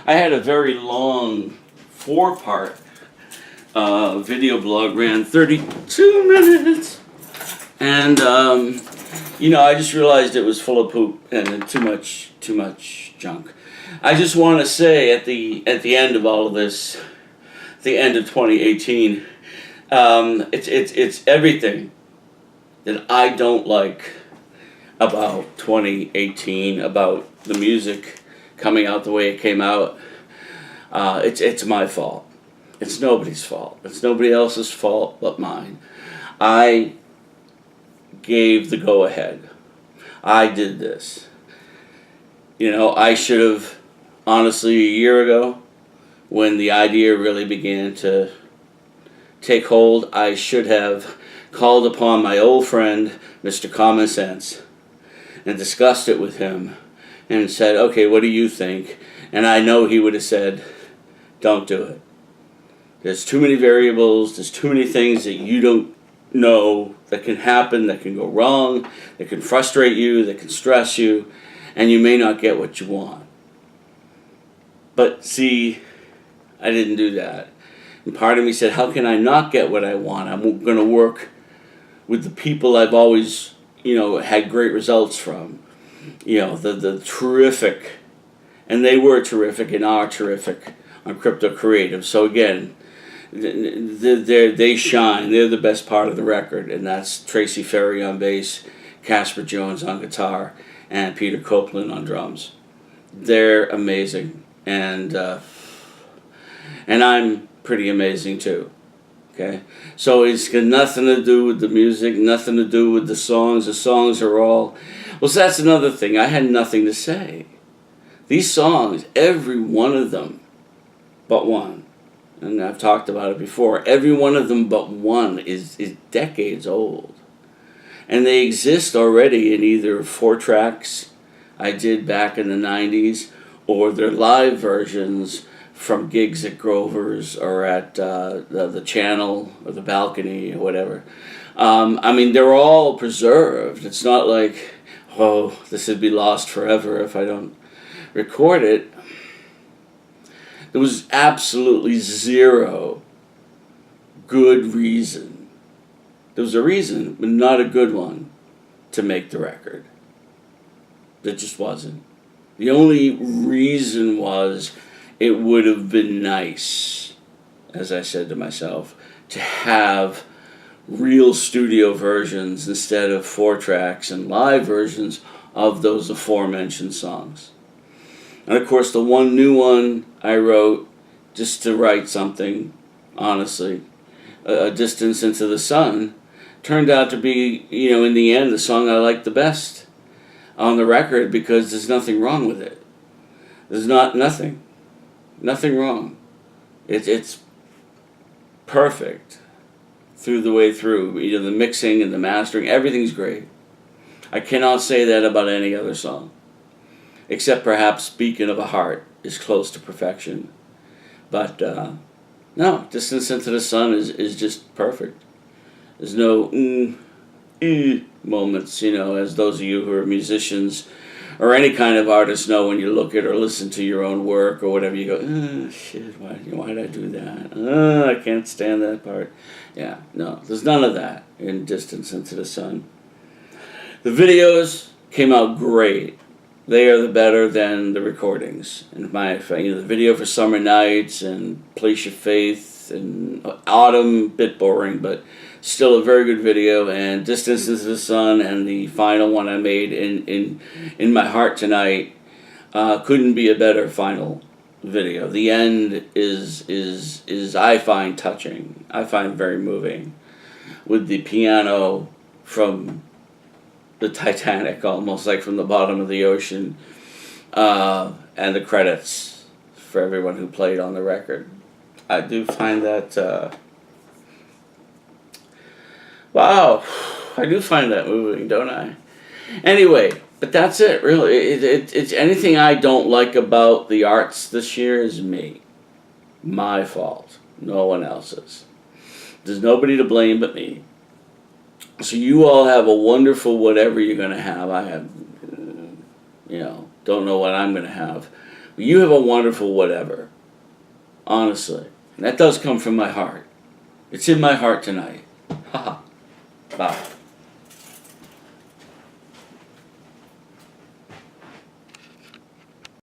I had a very long 4-part video blog, ran 32 minutes. And, I just realized it was full of poop and too much junk. I just want to say at the end of all of this, the end of 2018, it's everything that I don't like about 2018, about the music coming out the way it came out. It's my fault. It's nobody's fault. It's nobody else's fault but mine. I gave the go-ahead. I did this. I should have, honestly, a year ago, when the idea really began to take hold, I should have called upon my old friend, Mr. Common Sense, and discussed it with him and said, okay, what do you think? And I know he would have said, don't do it. There's too many variables, there's too many things that you don't know that can happen, that can go wrong, that can frustrate you, that can stress you, and you may not get what you want. But see, I didn't do that. And part of me said, how can I not get what I want? I'm going to work with the people I've always, had great results from. The terrific, and they were terrific and are terrific on Crypto Creative. So again, they shine. They're the best part of the record, and that's Tracy Ferry on bass, Casper Jones on guitar, and Peter Copeland on drums. They're amazing, and I'm pretty amazing too. Okay, so it's got nothing to do with the music, nothing to do with the songs. The songs are all, well, so that's another thing. I had nothing to say. These songs, every one of them, but one, and I've talked about it before, every one of them but one is decades old. And they exist already in either 4 tracks I did back in the 90s, or they're live versions from gigs at Grover's or at the Channel or the Balcony or whatever. They're all preserved. It's not like, oh, this would be lost forever if I don't record it. There was absolutely zero good reason. There was a reason, but not a good one, to make the record. There just wasn't. The only reason was it would have been nice, as I said to myself, to have real studio versions instead of 4 tracks and live versions of those aforementioned songs. And of course, the one new one I wrote just to write something, honestly, A Distance Into the Sun, turned out to be, in the end, the song I liked the best on the record, because there's nothing wrong with it. There's nothing wrong. It's perfect through the way through. The mixing and the mastering, everything's great. I cannot say that about any other song, except perhaps Beacon of a Heart is close to perfection. But no, Distance Into the Sun is just perfect. There's no moments, as those of you who are musicians or any kind of artist know when you look at or listen to your own work or whatever, you go, shit, why did I do that? I can't stand that part. Yeah, no, there's none of that in Distance Into the Sun. The videos came out great. They are the better than the recordings. And the video for Summer Nights and Place Your Faith and Autumn, bit boring, but still a very good video. And Distance Into the Sun and the final one I made in My Heart Tonight couldn't be a better final video. The end is I find touching. I find very moving, with the piano from the Titanic, almost like from the bottom of the ocean, and the credits for everyone who played on the record. I do find that wow, I do find that moving, don't I? Anyway, but that's it, really. It's anything I don't like about the arts this year is me. My fault. No one else's. There's nobody to blame but me. So you all have a wonderful whatever you're going to have. I have, don't know what I'm going to have. You have a wonderful whatever. Honestly. And that does come from my heart. It's in my heart tonight. Haha. Bye.